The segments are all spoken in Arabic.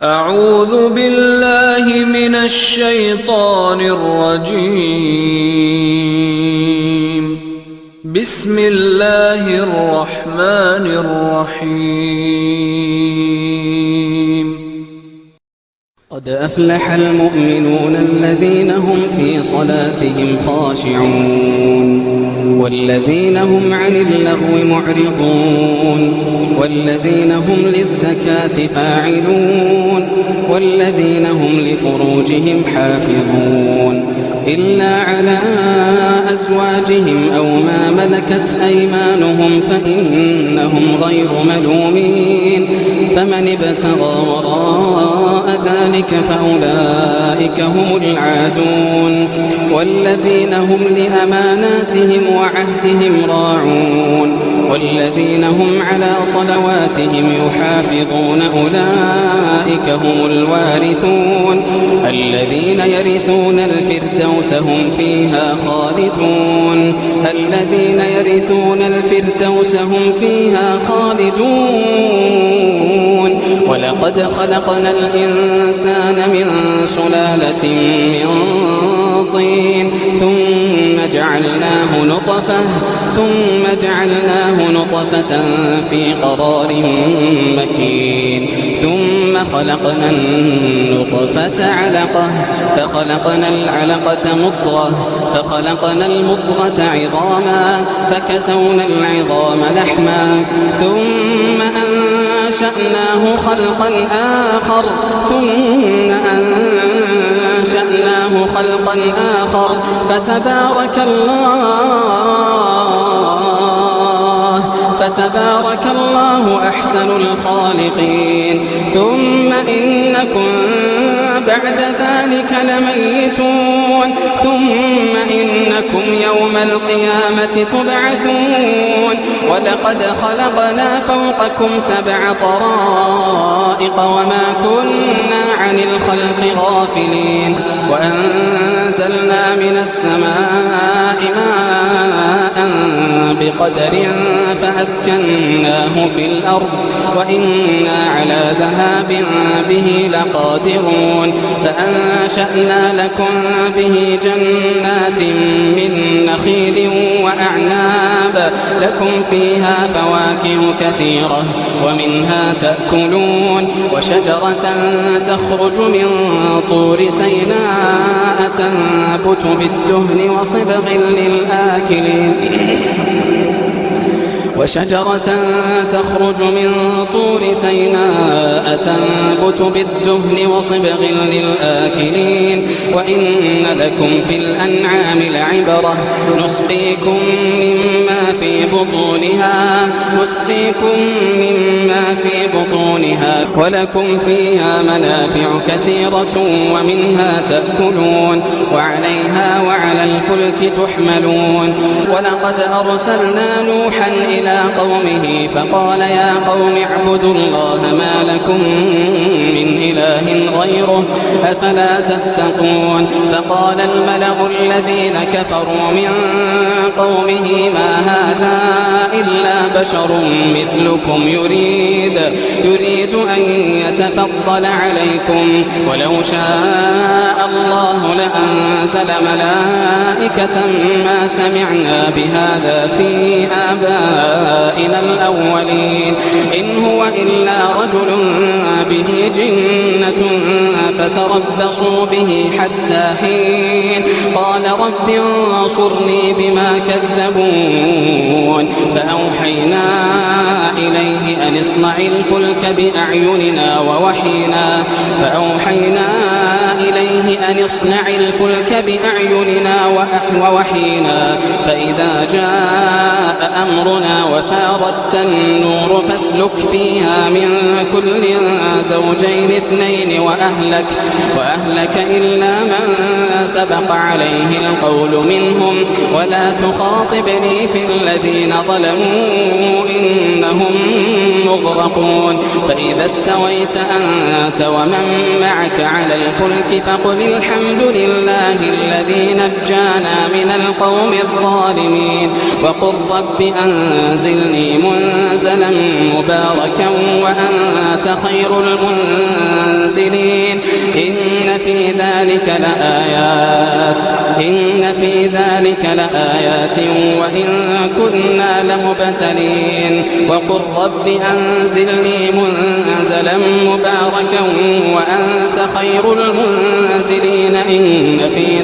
أعوذ بالله من الشيطان الرجيم. بسم الله الرحمن الرحيم. قد أفلح المؤمنون الذين هم في صلاتهم خاشعون والذين هم عن اللغو معرضون والذين هم للزكاة فاعلون والذين هم لفروجهم حافظون إلا على أزواجهم أو ما ملكت أيمانهم فإنهم غير ملومين فمن ابتغى وراء ذلك فأولئك هم العادون والذين هم لأماناتهم وعهدهم راعون والذين هم على صلواتهم يحافظون أولئك هم الوارثون الذين يرثون الفردوس هم فيها خالدون الذين يرثون الفردوس هم فيها خالدون ولقد خلقنا الإنسان من سلالة من طين ثم جعلناه نطفة في قرار مكين ثم خلقنا النطفة علقة فخلقنا العلقة مضغة فخلقنا المضغة عظاما فكسونا العظام لحما ثم أنشأناه خلقا آخر فتبارك الله أحسن الخالقين ثم إنكم بعد ذلك لميتون ثم إنكم يوم القيامة تبعثون ولقد خلقنا فوقكم 7 طرائق وما كنا عن الخلق غافلين وأنزلنا من السماء ماء بقدر فأسكناه في الأرض وإنا على ذهاب به لقادرون فأنشأنا لكم به جنات من نخيل وأعناب لكم فيها فواكه كثيرة ومنها تأكلون وشجرة تخرج من طور سيناء تنبت بالدهن وصبغ للآكلين وشجرة تخرج من طور سيناء تنبت بالدهن وصبغ للآكلين وإن لكم في الأنعام لعبرة نسقيكم مما في بطونها ولكم فيها منافع كثيرة ومنها تأكلون وعليها وعلى الفلك تحملون ولقد أرسلنا نوحا إلى قومه فقال يا قوم اعبدوا الله ما لكم من إله غيره أفلا تتقون فقال الملأ الذين كفروا من قومه ما هذا إلا بشر مثلكم يريد أن يتفضل عليكم ولو شاء الله لأنزل ملائكة ما سمعنا بهذا في آبائنا الأولين إن هو إلا رجل به جنة فتربصوا به حتى حين قال رب انصرني بما كذبون فأوحينا إليه أن اصنع الفلك بأعيننا ووحينا فإذا جاء أمرنا وفارت النور فاسلك فيها من كل زوجين 2 وأهلك إلا من سبق عليه القول منهم ولا تخاطبني في الذين ظلموا إنهم مغرقون فإذا استويت أنت ومن معك على الفلك فقل الحمد لله الذي نجانا من القوم الظالمين وقل رب أنزلني منزلا مباركا وأنت خير المنزلين ذلك لآيات وإن كنا لمبتلين وقل رب أنزلني منزلا مباركا وأنت خير المنزلين إن في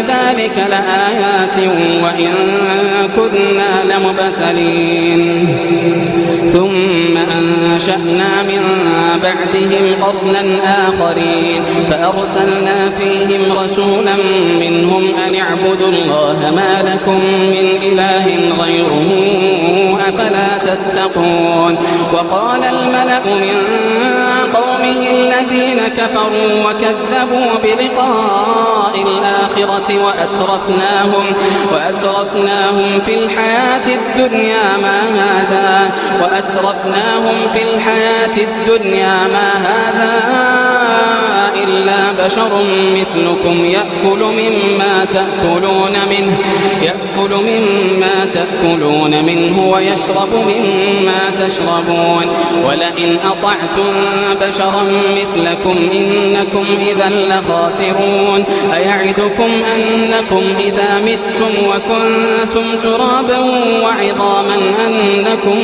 ذلك لآيات وإن كنا لمبتلين ثم أنشأنا من بعدهم قرنا آخرين فأرسلنا فيهم رسولا منهم أن اعبدوا الله ما لكم من إله غيره أفلا تتقون وقال الملأ من قومه الذين كفروا وكذبوا بلقاء الآخرة وأترفناهم في الحياة الدنيا ما هذا إلا بشر مثلكم يأكل مما تأكلون منه ويشرب مما تشربون ولئن أطعتم بشرا مثلكم إنكم إذا لخاسرون أيعدكم أنكم إذا متم وكنتم ترابا وعظاما أنكم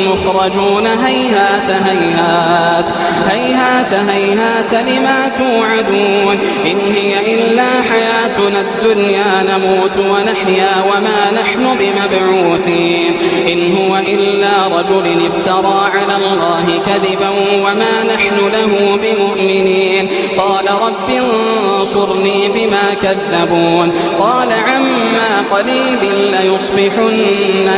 مخرجون هيهات لما توعدون إن هي إلا حياتنا الدنيا نموت ونحيا وما نحن بمبعوثين إن هو إلا رجل افترى على الله كذبا وما نحن له بمؤمنين قال رب انصرني بما كذبون قال عما قليل ليصبحن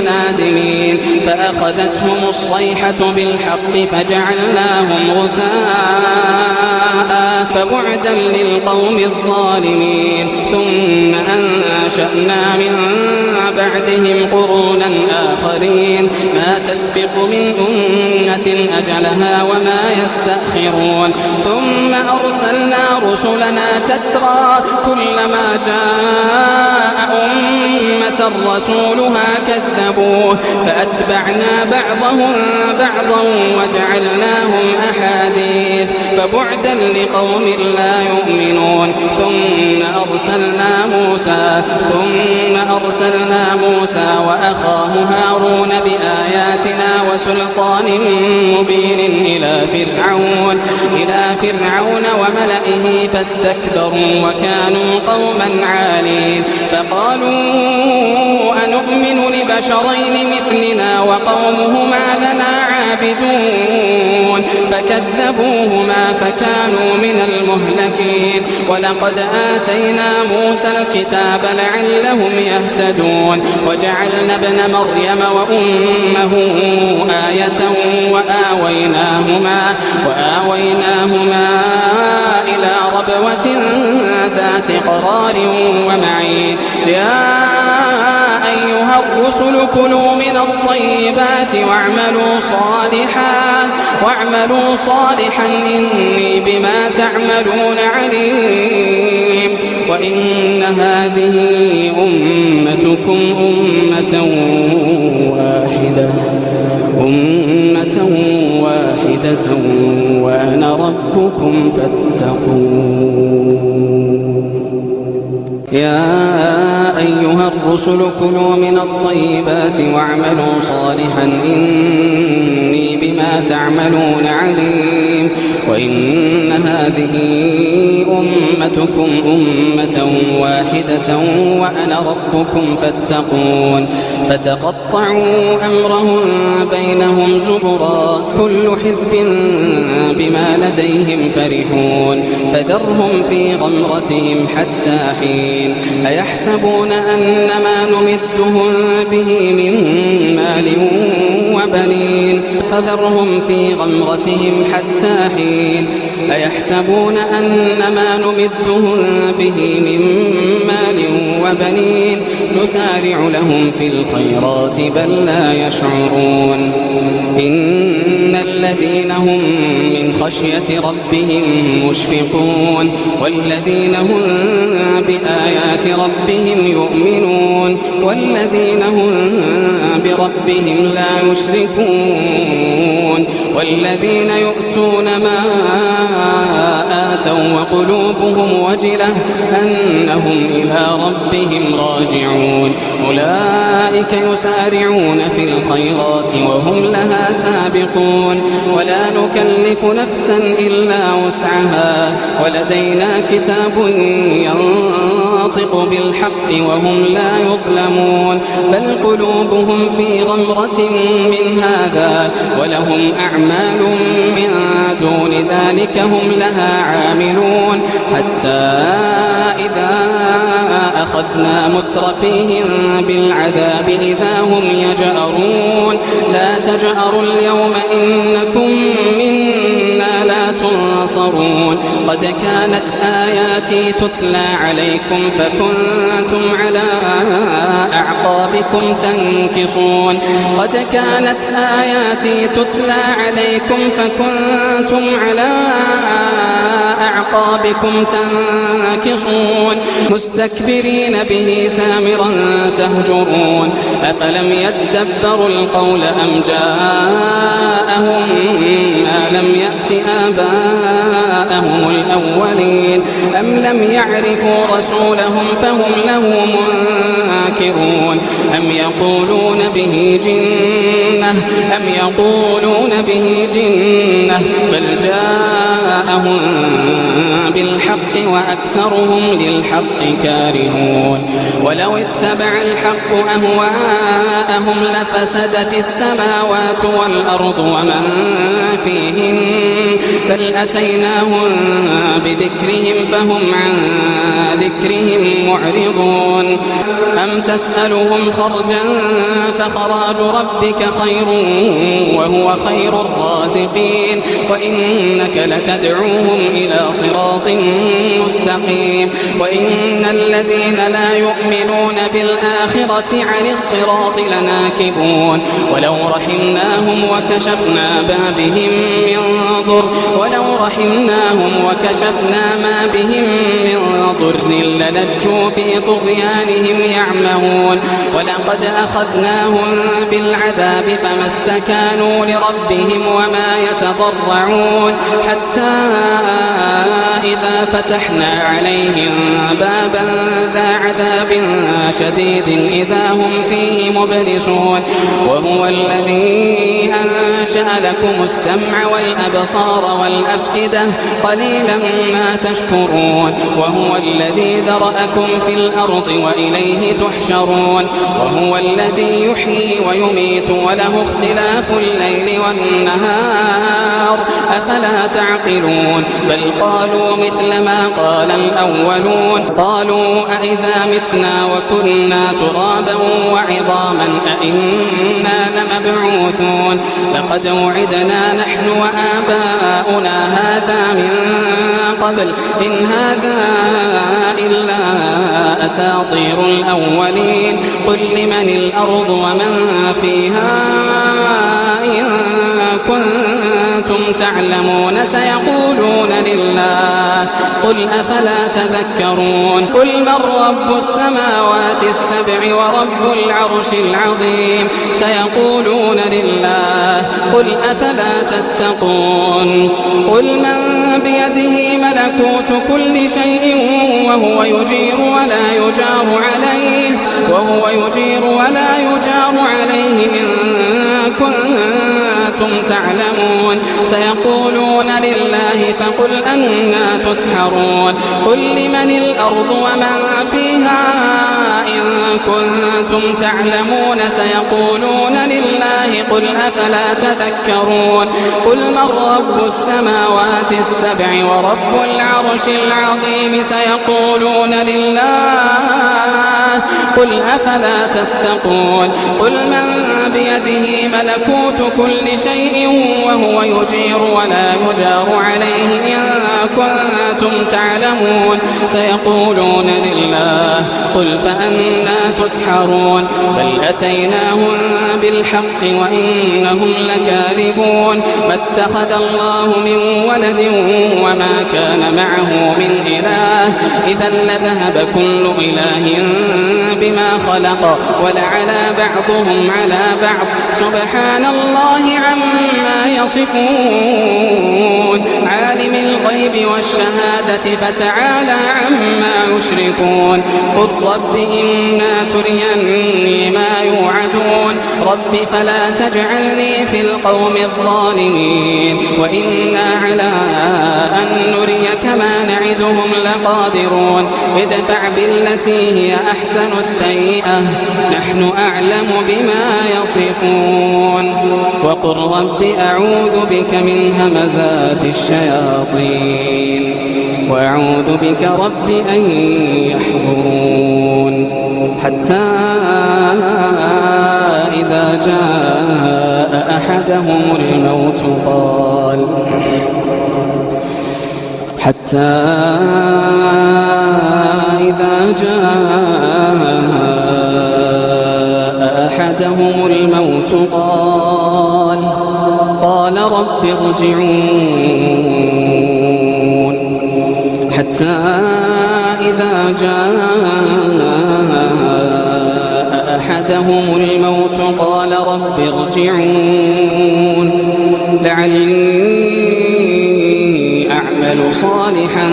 نادمين فأخذتهم الصيحة بالحق فجعلناهم غثاء فبعدا للقوم الظالمين ثم أنشأنا من بعدهم قرونا آخرين ما تسبق من أمة أجلها وما يستأخرون ثم أرسلنا رسلنا تترى كلما جاء أمة رسولها كذبوه فأتبعنا بعضهم بعضا وجعلناهم أحاديث فبعدا لقوم لا يؤمنون ثم أرسلنا موسى وأخاه هارون بآياتنا وسلطان مبين إلى فرعون وملئه فاستكبروا وكانوا قوما عالين فقالوا أنؤمن لبشرين مثلنا وقومهما لنا عابدون فكذبوهما فكانوا من المهلكين ولقد آتينا موسى الكتاب لعلهم يهتدون وجعلنا ابن مريم وأمه آية وآويناهما إلى ربوة ذات قرار ومعين يا أيها الرسل كلوا من الطيبات واعملوا صالحا إني بما تعملون عليم وإن هذه أمتكم أمة واحدة وأنا ربكم فاتقون يا أيها الرسل كلوا من الطيبات واعملوا صالحا إني بما تعملون عليم وإن هذه أمتكم أمة واحدة وأنا ربكم فاتقون فتقطعوا أمرهم بينهم زبرا كل حزب بما لديهم فرحون فذرهم في غمرتهم حتى حين أيحسبون أن ما نمدهم به من مال وبنين فذرهم في غمرتهم حتى حين أيحسبون أن ما نمدهم به من مال وبنين نسارع لهم في الخيرات بل لا يشعرون إن الذين هم من خشية ربهم مشفقون والذين هم بآيات ربهم يؤمنون والذين هم بربهم لا يشركون والذين يؤتون ما آتوا وقلوبهم وجلة أنهم إلى ربهم راجعون أولئك يسارعون في الخيرات وهم لها سابقون ولا نكلف نفسا إلا وسعها ولدينا كتاب ينطق بالحق وهم لا يظلمون بل قلوبهم في غمرة من هذا ولهم أعمال من دون ذلك هم لها عاملون حتى إذا أخذنا مترفيهم بالعذاب إذا هم يجأرون لا تجأروا اليوم إنكم منا لا تنصرون قد كانت آياتي تتلى عليكم فكنتم على أعقابكم تنكصون قد كانت آياتي تتلى عليكم فكنتم على أعقابكم تنكصون مستكبرين به سامرا تهجرون أفلم يدبروا القول أم جاءهم ما لم يأت آباءهم الأولين أم لم يعرفوا رسولهم فهم له منكرون أم يقولون به جنة بل جاءهم بالحق وأكثرهم للحق كارهون ولو اتبع الحق أهواءهم لفسدت السماوات والأرض ومن فيهن بل أتيناهم بذكرهم فهم عن ذكرهم معرضون أم تسألهم خرجا فخراج ربك خير وهو خير الرازقين وإنك لتدعوهم إلى صراط مستقيم وإن الذين لا يؤمنون بالآخرة عن الصراط لناكبون ولو رحمناهم وكشفنا ما بهم من ضر للجوا في طغيانهم يعمهون ولقد أخذناهم بالعذاب فما استكانوا لربهم وما يتضرعون حتى إذا فتحنا عليهم بابا ذا عذاب شديد إذا هم فيه مبلسون وهو الذي أنشأ لكم السمع والأبصار والأفئدة قليلا ما تشكرون وهو الذي ذرأكم في الأرض وإليه تحشرون وهو الذي يحيي ويميت وله اختلاف الليل والنهار أفلا تعقلون بل قالوا مثل ما قال الأولون قالوا أئذا متنا وكنا ترابا وعظاما أئنا لمبعوثون لقد وعدنا نحن وآباؤنا هذا من قبل إن هذا إلا أساطير الأولين قل لمن الأرض ومن فيها إن كنتم تعلمون سيقولون لله قل أفلا تذكرون قل من رب السماوات السبع ورب العرش العظيم سيقولون لله قل أفلا تتقون قل من بيده ملكوت كل شيء وهو يجير ولا يجار عليه إن كنتم تعلمون سيقولون لله فقل أنا تسحرون قل لمن الأرض ومن فيها إن كنتم تعلمون سيقولون لله قل أفلا تذكرون قل من رب السماوات السبع ورب العرش العظيم سيقولون لله قل أفلا تتقون قل من بيده ملكوت كل شيء وهو يجير ولا يجار عليه إن كنتم تعلمون سيقولون لله قل فأنا تسحرون بل أتيناهم بالحق وإنهم لكاذبون ما اتخذ الله من ولد وما كان معه من إله إذا لذهب كل إله بما خلق ولعلى بعضهم على بعض سبحان الله عما يصفون عالم الغيب والشهادة فتعالى عما يشركون قل رب إما تريني ما يوعدون رب فلا تجعلني في القوم الظالمين وإنا على أن نريك ما نعدهم لقادرون ادفع بالتي هي أحسن السيئة نحن أعلم بما يصفون وقل رب أعوذ بك من همزات الشياطين وأعوذ بك رب أن يحضرون حتى إذا جاء أحدهم الموت قال رب ارجعون حتى إذا جاء أحدهم الموت قال رب ارجعون لعلي أعمل صالحا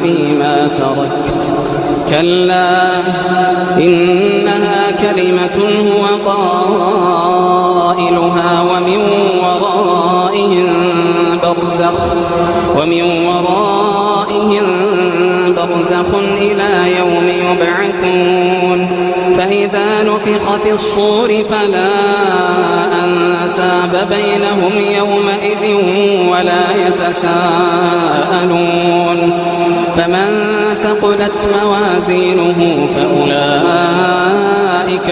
فيما تركت كلا إنها كلمة هو قائلها ومن ورائهم برزخ إلى يوم يبعثون فإذا نفخ في الصور فلا أنساب بينهم يومئذ ولا يتساءلون فمن ثقلت موازينه فأولئك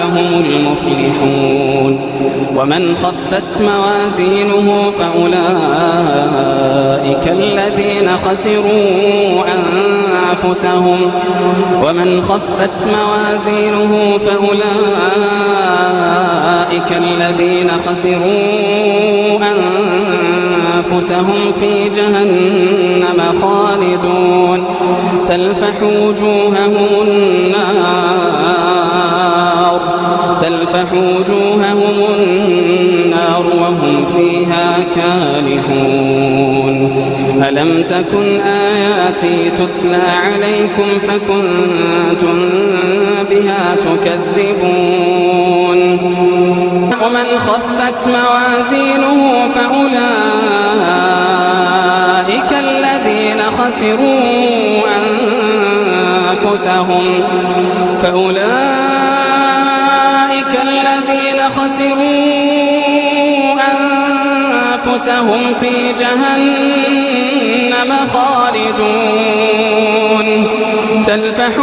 هم المفلحون ومن خفت موازينه فأولئك الذين خسروا أنفسهم في جهنم خالدون تلفح وجوههم النار وهم فيها كالحون ألم تكن آياتي تتلى عليكم فكنتم بها تكذبون ومن خفت موازينه فأولئك الذين خسروا أنفسهم في جهنم خالدون تلفح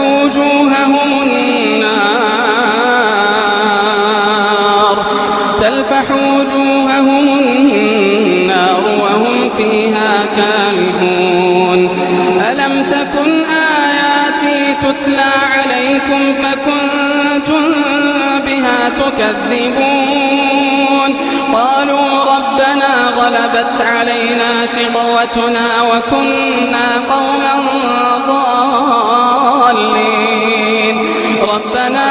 وجوههم النار وهم فيها كالحون ألم تكن آياتي تتلى عليكم فكنتم بها تكذبون قالوا ربنا غلبت علينا شقوتنا وكنا قوما ضالين ربنا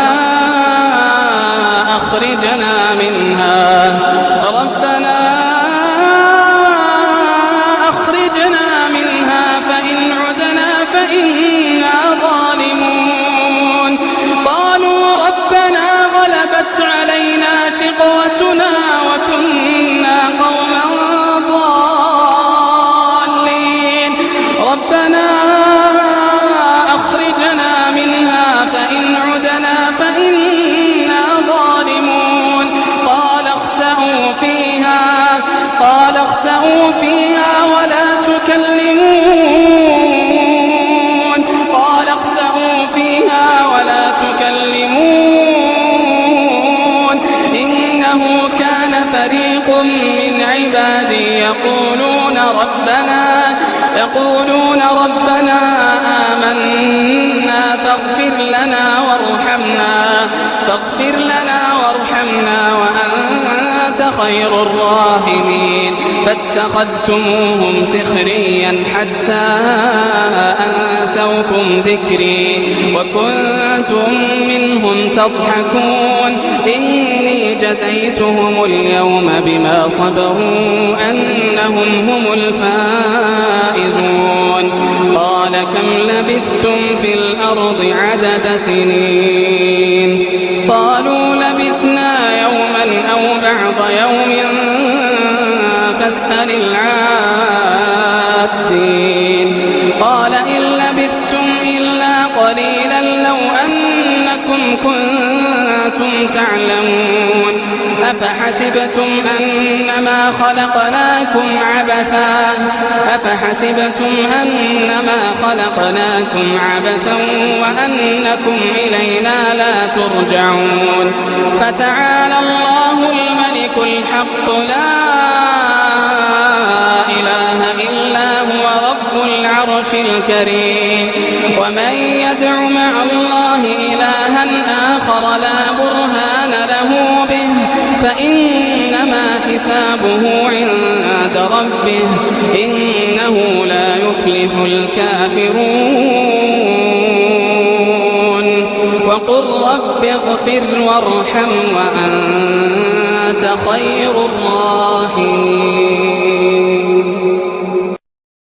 أخرجنا منها فإن عدنا فإنا ظالمون قالوا ربنا غلبت علينا شقوتنا وكنا قوما ضالين ربنا أخرجنا منها فإن عدنا فإنا ظالمون قال اخسئوا فيها ولا تكلمون إنه كان فريق من عبادي يقولون يقولون ربنا آمنا فاغفر لنا وارحمنا وأنت خير الراحمين فاتخذتموهم سخريا حتى أنسوكم ذكري وكنتم منهم تضحكون إني جزيتهم اليوم بما صبروا أنهم هم الفائزون قال كم لبثتم في الأرض عدد سنين قالوا لبثنا يوما أو بعض يوم فاسأل العادين قال إن لبثتم إلا قليلا لو أنكم كنتم تعلمون أفحسبتم أنما خلقناكم عبثا وأنكم إلينا لا ترجعون فتعالى الله الملك الحق لا إله إلا هو رب العرش الكريم ومن يدع مع الله إلها آخر لا برهان له به فإنما حسابه عند ربه إنه لا يفلح الكافرون وقل رب اغفر وارحم وأنت خير الراحمين